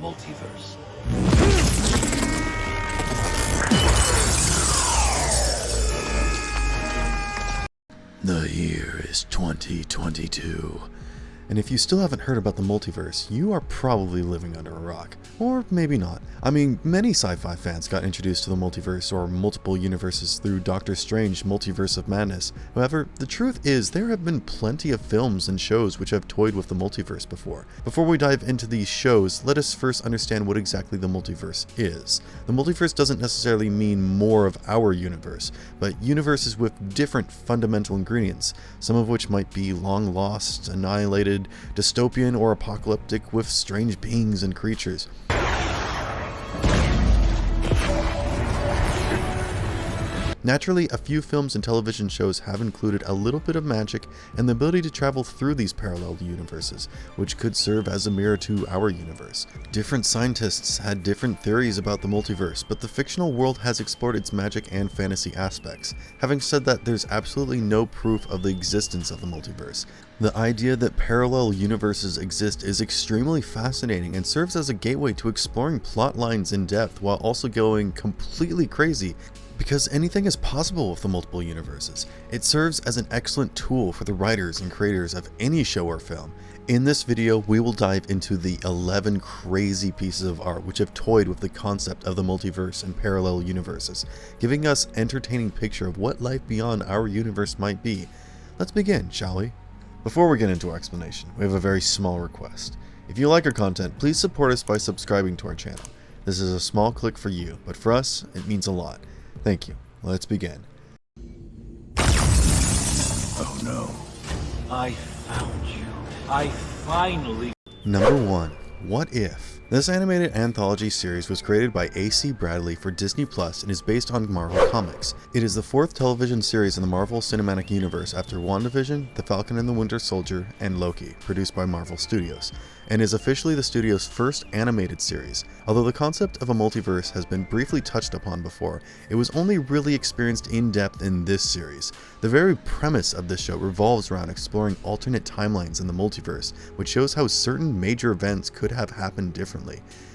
multiverse. The year is 2022. And if you still haven't heard about the multiverse, you are probably living under a rock. Or maybe not. I mean, many sci-fi fans got introduced to the multiverse or multiple universes through Doctor Strange Multiverse of Madness. However, the truth is there have been plenty of films and shows which have toyed with the multiverse before. Before we dive into these shows, let us first understand what exactly the multiverse is. The multiverse doesn't necessarily mean more of our universe, but universes with different fundamental ingredients, some of which might be long lost, annihilated, dystopian, or apocalyptic with strange beings and creatures. Naturally, a few films and television shows have included a little bit of magic and the ability to travel through these parallel universes, which could serve as a mirror to our universe. Different scientists had different theories about the multiverse, but the fictional world has explored its magic and fantasy aspects. Having said that, there's absolutely no proof of the existence of the multiverse. The idea that parallel universes exist is extremely fascinating and serves as a gateway to exploring plot lines in depth while also going completely crazy. Because anything is possible with the multiple universes. It serves as an excellent tool for the writers and creators of any show or film. In this video, we will dive into the 11 crazy pieces of art which have toyed with the concept of the multiverse and parallel universes, giving us an entertaining picture of what life beyond our universe might be. Let's begin, shall we? Before we get into our explanation, we have a very small request. If you like our content, please support us by subscribing to our channel. This is a small click for you, but for us, it means a lot. Thank you. Let's begin. Oh no. I found you. I finally... Number 1. What If? This animated anthology series was created by A.C. Bradley for Disney Plus and is based on Marvel Comics. It is the 4th television series in the Marvel Cinematic Universe after WandaVision, The Falcon and the Winter Soldier, and Loki, produced by Marvel Studios, and is officially the studio's first animated series. Although the concept of a multiverse has been briefly touched upon before, it was only really experienced in depth in this series. The very premise of this show revolves around exploring alternate timelines in the multiverse, which shows how certain major events could have happened differently.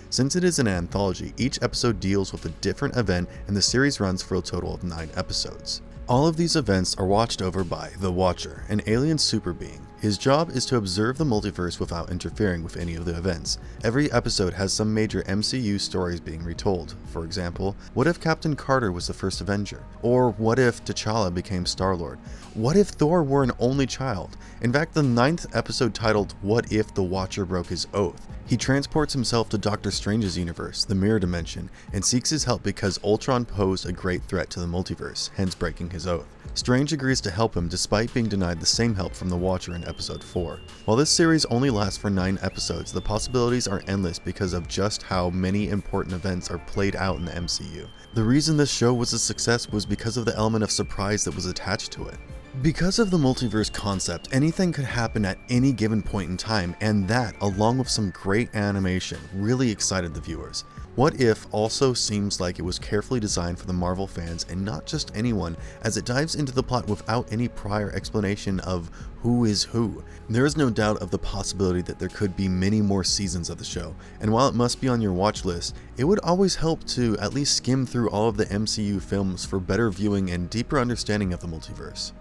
Since it is an anthology, each episode deals with a different event and the series runs for a total of 9 episodes. All of these events are watched over by the Watcher, an alien super being. His job is to observe the multiverse without interfering with any of the events. Every episode has some major MCU stories being retold. For example, what if Captain Carter was the first Avenger? Or what if T'Challa became Star-Lord? What if Thor were an only child? In fact, the 9th episode titled What If the Watcher Broke His Oath? He transports himself to Doctor Strange's universe, the Mirror Dimension, and seeks his help because Ultron posed a great threat to the multiverse, hence breaking his oath. Strange agrees to help him despite being denied the same help from the Watcher in episode 4. While this series only lasts for 9 episodes, the possibilities are endless because of just how many important events are played out in the MCU. The reason this show was a success was because of the element of surprise that was attached to it. Because of the multiverse concept, anything could happen at any given point in time, and that, along with some great animation, really excited the viewers. What If also seems like it was carefully designed for the Marvel fans and not just anyone, as it dives into the plot without any prior explanation of who is who. There is no doubt of the possibility that there could be many more seasons of the show, and while it must be on your watch list, it would always help to at least skim through all of the MCU films for better viewing and deeper understanding of the multiverse.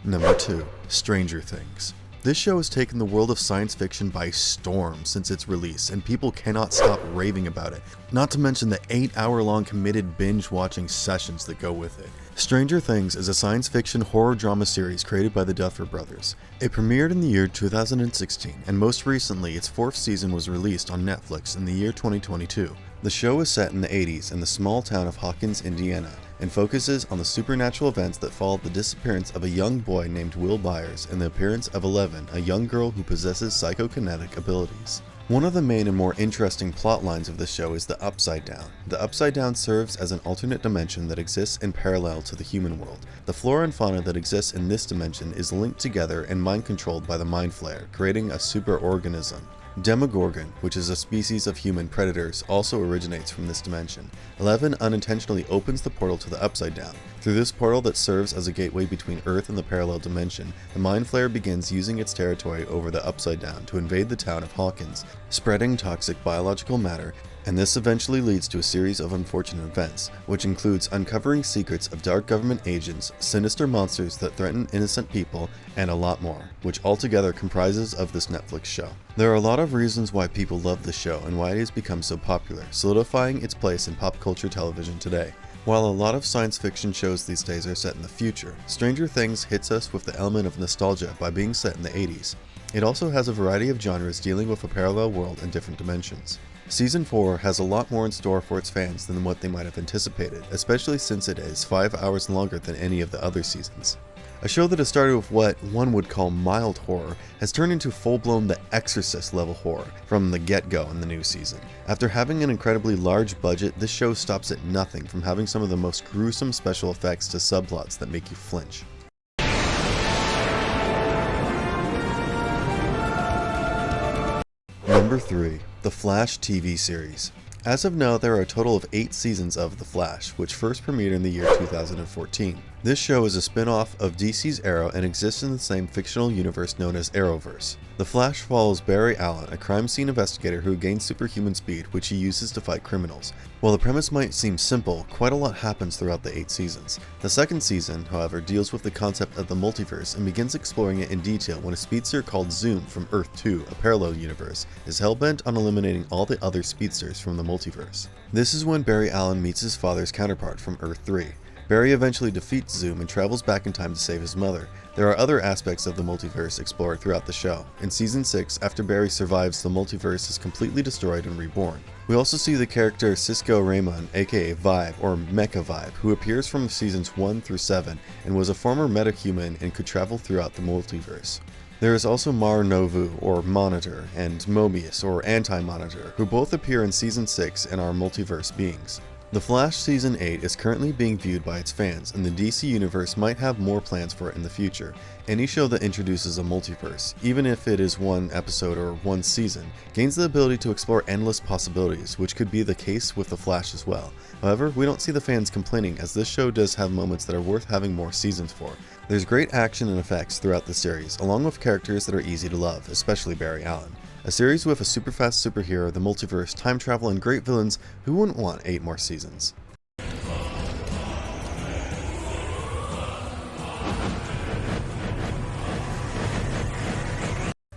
Number 2. Stranger Things. This show has taken the world of science fiction by storm since its release, and people cannot stop raving about it, not to mention the 8-hour-long committed binge-watching sessions that go with it. Stranger Things is a science fiction horror drama series created by the Duffer Brothers. It premiered in the year 2016, and most recently its 4th season was released on Netflix in the year 2022. The show is set in the 80s in the small town of Hawkins, Indiana, and focuses on the supernatural events that followed the disappearance of a young boy named Will Byers and the appearance of Eleven, a young girl who possesses psychokinetic abilities. One of the main and more interesting plot lines of this show is the Upside Down. The Upside Down serves as an alternate dimension that exists in parallel to the human world. The flora and fauna that exists in this dimension is linked together and mind controlled by the Mind Flayer, creating a superorganism. Demogorgon, which is a species of human predators, also originates from this dimension. 11 unintentionally opens the portal to the Upside Down. Through this portal that serves as a gateway between Earth and the parallel dimension, the Mind Flayer begins using its territory over the Upside Down to invade the town of Hawkins, spreading toxic biological matter, and this eventually leads to a series of unfortunate events, which includes uncovering secrets of dark government agents, sinister monsters that threaten innocent people, and a lot more, which altogether comprises of this Netflix show. There are a lot of reasons why people love the show and why it has become so popular, solidifying its place in pop culture television today. While a lot of science fiction shows these days are set in the future, Stranger Things hits us with the element of nostalgia by being set in the 80s. It also has a variety of genres dealing with a parallel world and different dimensions. Season 4 has a lot more in store for its fans than what they might have anticipated, especially since it is 5 hours longer than any of the other seasons. A show that has started with what one would call mild horror has turned into full-blown The Exorcist level horror from the get-go in the new season. After having an incredibly large budget, this show stops at nothing from having some of the most gruesome special effects to subplots that make you flinch. Number 3. The Flash TV series. As of now, there are a total of 8 seasons of The Flash, which first premiered in the year 2014. This show is a spin-off of DC's Arrow and exists in the same fictional universe known as Arrowverse. The Flash follows Barry Allen, a crime scene investigator who gains superhuman speed, which he uses to fight criminals. While the premise might seem simple, quite a lot happens throughout the 8 seasons. The second season, however, deals with the concept of the multiverse and begins exploring it in detail when a speedster called Zoom from Earth-2, a parallel universe, is hell-bent on eliminating all the other speedsters from the multiverse. This is when Barry Allen meets his father's counterpart from Earth-3. Barry eventually defeats Zoom and travels back in time to save his mother. There are other aspects of the multiverse explored throughout the show. In Season 6, after Barry survives, the multiverse is completely destroyed and reborn. We also see the character Cisco Raymond, aka Vibe, or Mecha Vibe, who appears from Seasons 1 through 7 and was a former metahuman and could travel throughout the multiverse. There is also Mar Novu, or Monitor, and Mobius, or Anti-Monitor, who both appear in Season 6 and are multiverse beings. The Flash Season 8 is currently being viewed by its fans, and the DC Universe might have more plans for it in the future. Any show that introduces a multiverse, even if it is one episode or one season, gains the ability to explore endless possibilities, which could be the case with The Flash as well. However, we don't see the fans complaining, as this show does have moments that are worth having more seasons for. There's great action and effects throughout the series, along with characters that are easy to love, especially Barry Allen. A series with a super fast superhero, the multiverse, time travel, and great villains, who wouldn't want 8 more seasons?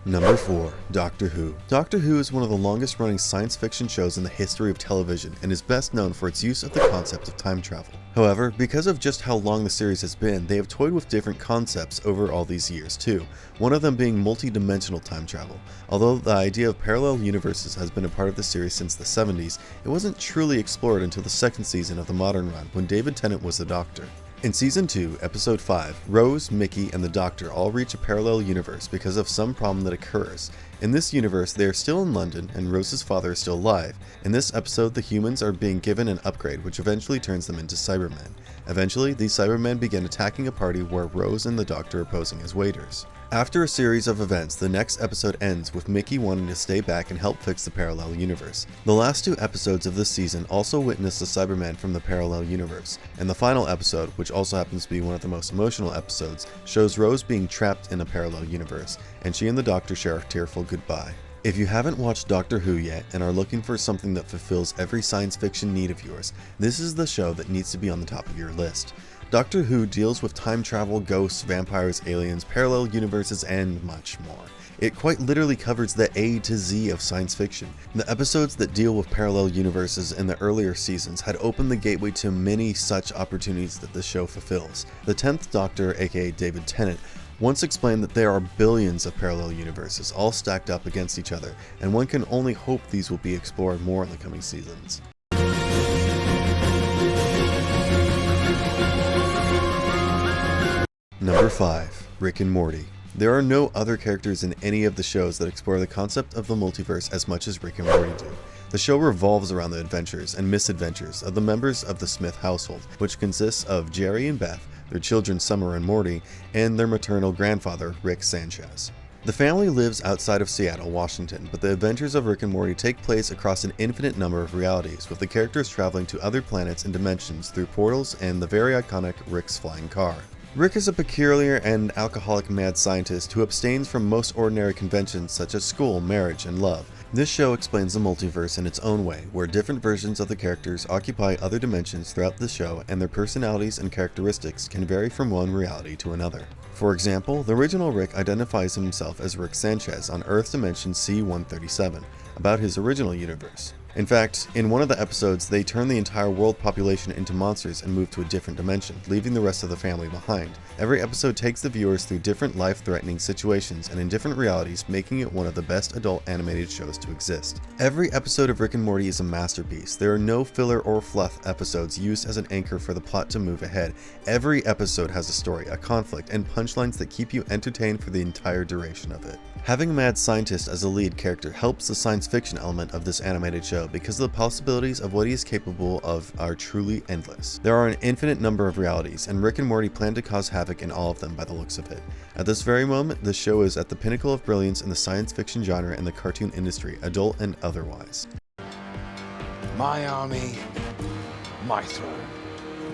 Number 4. Doctor Who. Doctor Who is one of the longest running science fiction shows in the history of television and is best known for its use of the concept of time travel. However, because of just how long the series has been, they have toyed with different concepts over all these years too, one of them being multi-dimensional time travel. Although the idea of parallel universes has been a part of the series since the 70s, it wasn't truly explored until the second season of the modern run when David Tennant was the Doctor. In Season 2, Episode 5, Rose, Mickey, and the Doctor all reach a parallel universe because of some problem that occurs. In this universe, they are still in London, and Rose's father is still alive. In this episode, the humans are being given an upgrade, which eventually turns them into Cybermen. Eventually, these Cybermen begin attacking a party where Rose and the Doctor are posing as waiters. After a series of events, the next episode ends with Mickey wanting to stay back and help fix the parallel universe. The last 2 episodes of this season also witness the Cybermen from the parallel universe, and the final episode, which also happens to be one of the most emotional episodes, shows Rose being trapped in a parallel universe, and she and the Doctor share a tearful goodbye. If you haven't watched Doctor Who yet and are looking for something that fulfills every science fiction need of yours, this is the show that needs to be on the top of your list. Doctor Who deals with time travel, ghosts, vampires, aliens, parallel universes, and much more. It quite literally covers the A to Z of science fiction. The episodes that deal with parallel universes in the earlier seasons had opened the gateway to many such opportunities that the show fulfills. The 10th Doctor, aka David Tennant, once explained that there are billions of parallel universes all stacked up against each other, and one can only hope these will be explored more in the coming seasons. Number 5. Rick and Morty. There are no other characters in any of the shows that explore the concept of the multiverse as much as Rick and Morty do. The show revolves around the adventures and misadventures of the members of the Smith household, which consists of Jerry and Beth, their children Summer and Morty, and their maternal grandfather, Rick Sanchez. The family lives outside of Seattle, Washington, but the adventures of Rick and Morty take place across an infinite number of realities, with the characters traveling to other planets and dimensions through portals and the very iconic Rick's flying car. Rick is a peculiar and alcoholic mad scientist who abstains from most ordinary conventions such as school, marriage, and love. This show explains the multiverse in its own way, where different versions of the characters occupy other dimensions throughout the show, and their personalities and characteristics can vary from one reality to another. For example, the original Rick identifies himself as Rick Sanchez on Earth's dimension C-137, about his original universe. In fact, in one of the episodes, they turn the entire world population into monsters and move to a different dimension, leaving the rest of the family behind. Every episode takes the viewers through different life-threatening situations and in different realities, making it one of the best adult animated shows to exist. Every episode of Rick and Morty is a masterpiece. There are no filler or fluff episodes used as an anchor for the plot to move ahead. Every episode has a story, a conflict, and punchlines that keep you entertained for the entire duration of it. Having a mad scientist as a lead character helps the science fiction element of this animated show because the possibilities of what he is capable of are truly endless. There are an infinite number of realities, and Rick and Morty plan to cause havoc in all of them by the looks of it. At this very moment, the show is at the pinnacle of brilliance in the science fiction genre and the cartoon industry, adult and otherwise. My army, my throne.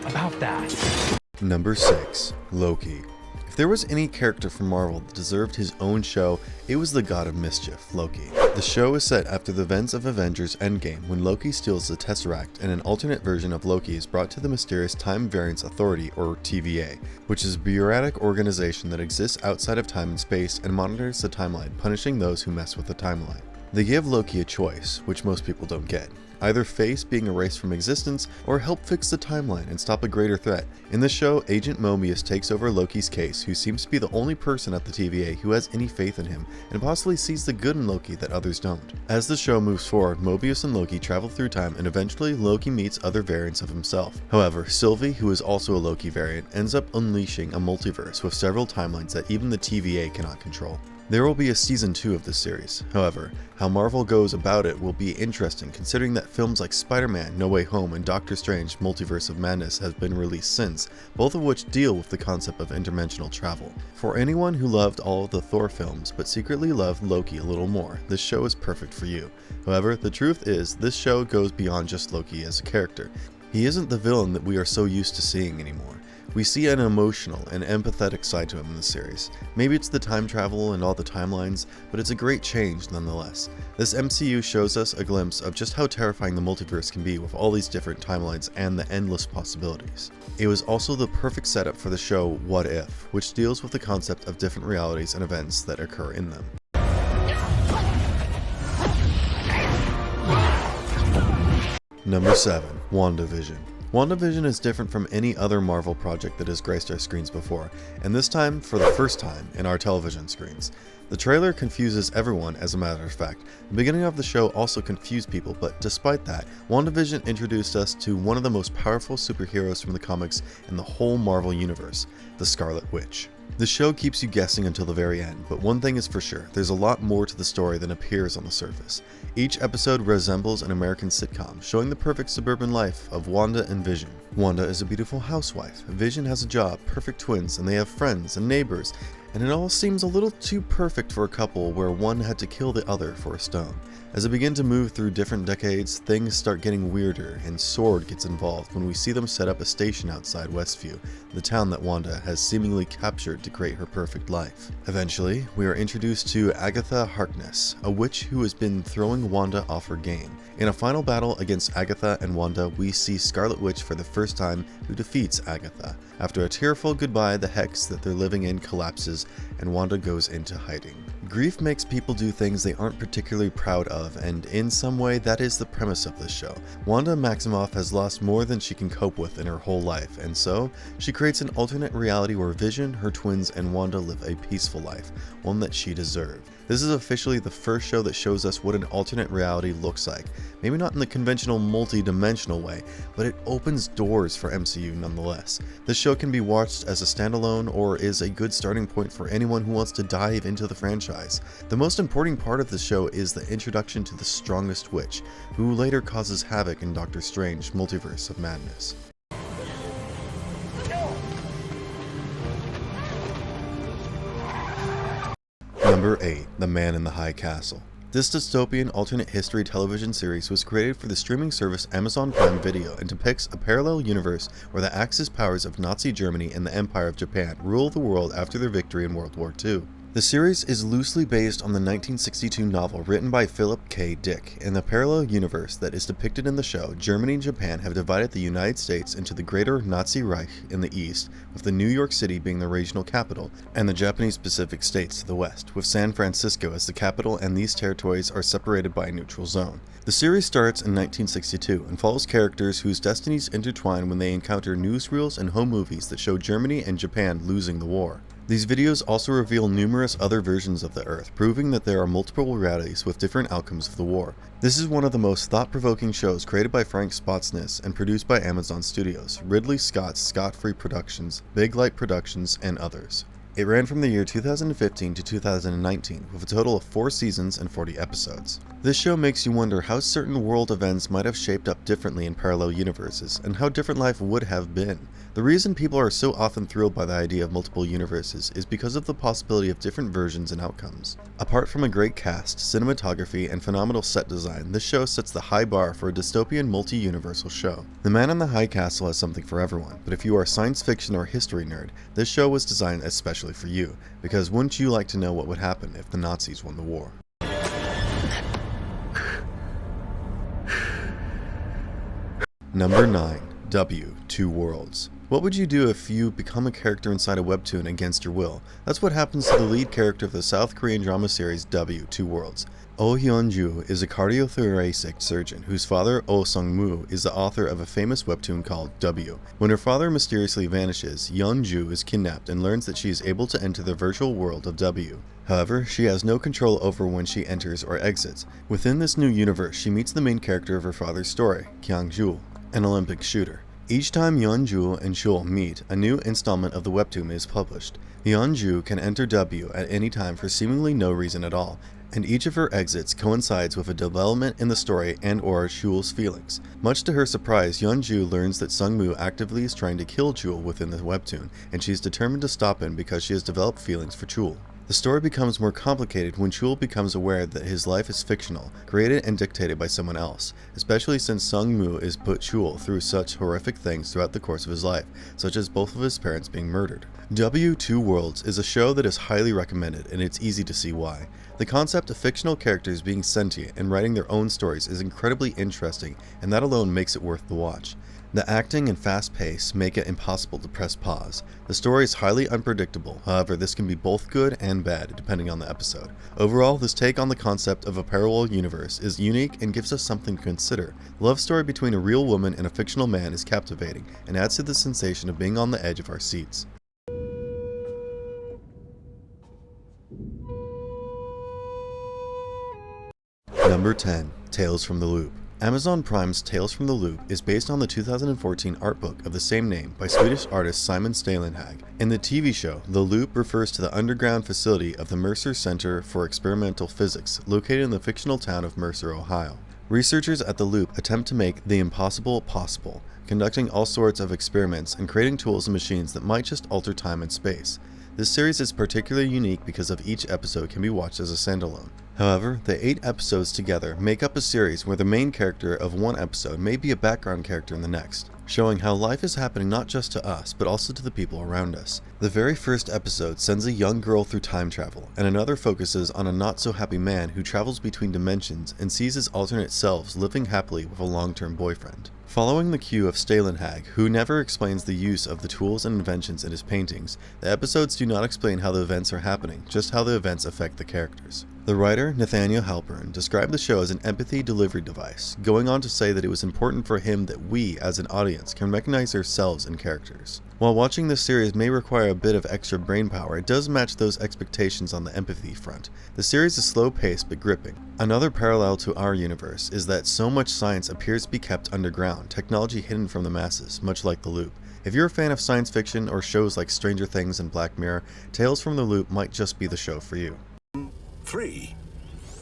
About that. Number 6. Loki. If there was any character from Marvel that deserved his own show, it was the god of mischief, Loki. The show is set after the events of Avengers Endgame, when Loki steals the Tesseract and an alternate version of Loki is brought to the mysterious Time Variance Authority, or TVA, which is a bureaucratic organization that exists outside of time and space and monitors the timeline, punishing those who mess with the timeline. They give Loki a choice, which most people don't get. Either face being erased from existence, or help fix the timeline and stop a greater threat. In the show, Agent Mobius takes over Loki's case, who seems to be the only person at the TVA who has any faith in him, and possibly sees the good in Loki that others don't. As the show moves forward, Mobius and Loki travel through time, and eventually Loki meets other variants of himself. However, Sylvie, who is also a Loki variant, ends up unleashing a multiverse with several timelines that even the TVA cannot control. There will be a season 2 of this series. However, how Marvel goes about it will be interesting, considering that films like Spider-Man: No Way Home and Doctor Strange: Multiverse of Madness have been released since, both of which deal with the concept of interdimensional travel. For anyone who loved all of the Thor films but secretly loved Loki a little more, this show is perfect for you. However, the truth is, this show goes beyond just Loki as a character. He isn't the villain that we are so used to seeing anymore. We see an emotional and empathetic side to him in the series. Maybe it's the time travel and all the timelines, but it's a great change nonetheless. This MCU shows us a glimpse of just how terrifying the multiverse can be with all these different timelines and the endless possibilities. It was also the perfect setup for the show What If, which deals with the concept of different realities and events that occur in them. Number 7. WandaVision. WandaVision is different from any other Marvel project that has graced our screens before, and this time for the first time in our television screens. The trailer confuses everyone, as a matter of fact. The beginning of the show also confused people, but despite that, WandaVision introduced us to one of the most powerful superheroes from the comics in the whole Marvel universe, the Scarlet Witch. The show keeps you guessing until the very end, but one thing is for sure, there's a lot more to the story than appears on the surface. Each episode resembles an American sitcom, showing the perfect suburban life of Wanda and Vision. Wanda is a beautiful housewife, Vision has a job, perfect twins, and they have friends and neighbors, and it all seems a little too perfect for a couple where one had to kill the other for a stone. As they begin to move through different decades, things start getting weirder, and S.W.O.R.D. gets involved when we see them set up a station outside Westview, the town that Wanda has seemingly captured to create her perfect life. Eventually, we are introduced to Agatha Harkness, a witch who has been throwing Wanda off her game. In a final battle against Agatha and Wanda, we see Scarlet Witch for the first time, who defeats Agatha. After a tearful goodbye, the hex that they're living in collapses, and Wanda goes into hiding. Grief makes people do things they aren't particularly proud of, and in some way that is the premise of this show. Wanda Maximoff has lost more than she can cope with in her whole life, and so she creates an alternate reality where Vision, her twins, and Wanda live a peaceful life, one that she deserved. This is officially the first show that shows us what an alternate reality looks like. Maybe not in the conventional multi-dimensional way, but it opens doors for MCU nonetheless. This show can be watched as a standalone or is a good starting point for anyone who wants to dive into the franchise. The most important part of the show is the introduction to the strongest witch, who later causes havoc in Doctor Strange: Multiverse of Madness. Number 8. The Man in the High Castle. This dystopian alternate history television series was created for the streaming service Amazon Prime Video and depicts a parallel universe where the Axis powers of Nazi Germany and the Empire of Japan rule the world after their victory in World War II. The series is loosely based on the 1962 novel written by Philip K. Dick. In the parallel universe that is depicted in the show, Germany and Japan have divided the United States into the Greater Nazi Reich in the east, with the New York City being the regional capital, and the Japanese Pacific states to the west, with San Francisco as the capital, and these territories are separated by a neutral zone. The series starts in 1962 and follows characters whose destinies intertwine when they encounter newsreels and home movies that show Germany and Japan losing the war. These videos also reveal numerous other versions of the Earth, proving that there are multiple realities with different outcomes of the war. This is one of the most thought-provoking shows created by Frank Spotsness and produced by Amazon Studios, Ridley Scott's Scott-Free Productions, Big Light Productions, and others. It ran from the year 2015 to 2019, with a total of 4 seasons and 40 episodes. This show makes you wonder how certain world events might have shaped up differently in parallel universes, and how different life would have been. The reason people are so often thrilled by the idea of multiple universes is because of the possibility of different versions and outcomes. Apart from a great cast, cinematography, and phenomenal set design, this show sets the high bar for a dystopian multi-universal show. The Man in the High Castle has something for everyone, but if you are a science fiction or history nerd, this show was designed especially for you, because wouldn't you like to know what would happen if the Nazis won the war? Number 9. W.TWO Worlds. What would you do if you become a character inside a webtoon against your will? That's what happens to the lead character of the South Korean drama series W.TWO Worlds. Oh Hyun-ju is a cardiothoracic surgeon whose father, Oh Sung-moo, is the author of a famous webtoon called W. When her father mysteriously vanishes, Hyun-ju is kidnapped and learns that she is able to enter the virtual world of W. However, she has no control over when she enters or exits. Within this new universe, she meets the main character of her father's story, Kyang-jul, an Olympic shooter. Each time Yeon-ju and Shul meet, a new installment of the webtoon is published. Yeon-ju can enter W at any time for seemingly no reason at all, and each of her exits coincides with a development in the story and or Shul's feelings. Much to her surprise, Yeon-ju learns that Sung-moo actively is trying to kill Chul within the webtoon, and she is determined to stop him because she has developed feelings for Chul. The story becomes more complicated when Chul becomes aware that his life is fictional, created and dictated by someone else, especially since Sung-moo is put Chul through such horrific things throughout the course of his life, such as both of his parents being murdered. W.TWO Worlds is a show that is highly recommended, and it's easy to see why. The concept of fictional characters being sentient and writing their own stories is incredibly interesting, and that alone makes it worth the watch. The acting and fast pace make it impossible to press pause. The story is highly unpredictable, however this can be both good and bad depending on the episode. Overall, this take on the concept of a parallel universe is unique and gives us something to consider. The love story between a real woman and a fictional man is captivating and adds to the sensation of being on the edge of our seats. Number 10. Tales from the Loop. Amazon Prime's Tales from the Loop is based on the 2014 art book of the same name by Swedish artist Simon Stalenhag. In the TV show, the Loop refers to the underground facility of the Mercer Center for Experimental Physics, located in the fictional town of Mercer, Ohio. Researchers at the Loop attempt to make the impossible possible, conducting all sorts of experiments and creating tools and machines that might just alter time and space. This series is particularly unique because of each episode can be watched as a standalone. However, the 8 episodes together make up a series where the main character of one episode may be a background character in the next, showing how life is happening not just to us, but also to the people around us. The very first episode sends a young girl through time travel, and another focuses on a not-so-happy man who travels between dimensions and sees his alternate selves living happily with a long-term boyfriend. Following the cue of Stalenhag, who never explains the use of the tools and inventions in his paintings, the episodes do not explain how the events are happening, just how the events affect the characters. The writer, Nathaniel Halpern, described the show as an empathy delivery device, going on to say that it was important for him that we, as an audience, can recognize ourselves in characters. While watching this series may require a bit of extra brainpower, it does match those expectations on the empathy front. The series is slow-paced but gripping. Another parallel to our universe is that so much science appears to be kept underground, technology hidden from the masses, much like The Loop. If you're a fan of science fiction or shows like Stranger Things and Black Mirror, Tales from the Loop might just be the show for you. 3,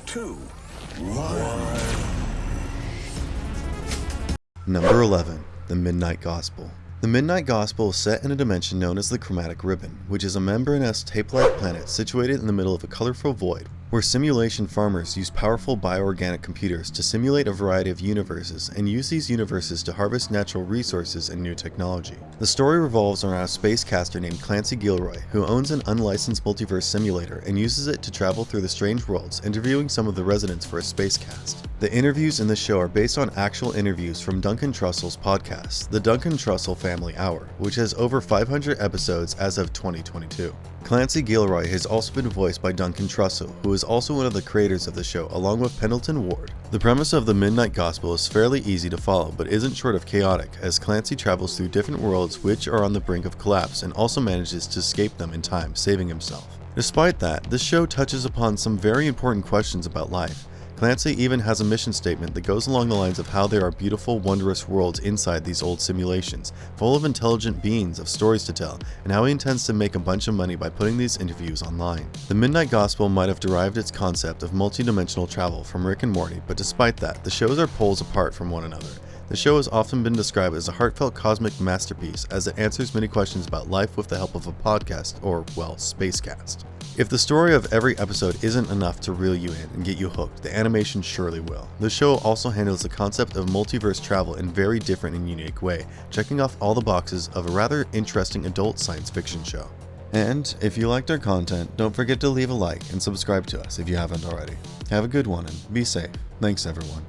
2, 1. Number 11. The Midnight Gospel. The Midnight Gospel is set in a dimension known as the Chromatic Ribbon, which is a membranous tape-like planet situated in the middle of a colorful void, where simulation farmers use powerful bioorganic computers to simulate a variety of universes and use these universes to harvest natural resources and new technology. The story revolves around a spacecaster named Clancy Gilroy, who owns an unlicensed multiverse simulator and uses it to travel through the strange worlds, interviewing some of the residents for a spacecast. The interviews in the show are based on actual interviews from Duncan Trussell's podcast, The Duncan Trussell Family Hour, which has over 500 episodes as of 2022. Clancy Gilroy has also been voiced by Duncan Trussell, who is also one of the creators of the show, along with Pendleton Ward. The premise of the Midnight Gospel is fairly easy to follow, but isn't short of chaotic, as Clancy travels through different worlds which are on the brink of collapse and also manages to escape them in time, saving himself. Despite that, this show touches upon some very important questions about life. Clancy even has a mission statement that goes along the lines of how there are beautiful, wondrous worlds inside these old simulations, full of intelligent beings of stories to tell, and how he intends to make a bunch of money by putting these interviews online. The Midnight Gospel might have derived its concept of multidimensional travel from Rick and Morty, but despite that, the shows are poles apart from one another. The show has often been described as a heartfelt cosmic masterpiece, as it answers many questions about life with the help of a podcast, or, well, spacecast. If the story of every episode isn't enough to reel you in and get you hooked, the animation surely will. The show also handles the concept of multiverse travel in a very different and unique way, checking off all the boxes of a rather interesting adult science fiction show. And if you liked our content, don't forget to leave a like and subscribe to us if you haven't already. Have a good one and be safe. Thanks everyone.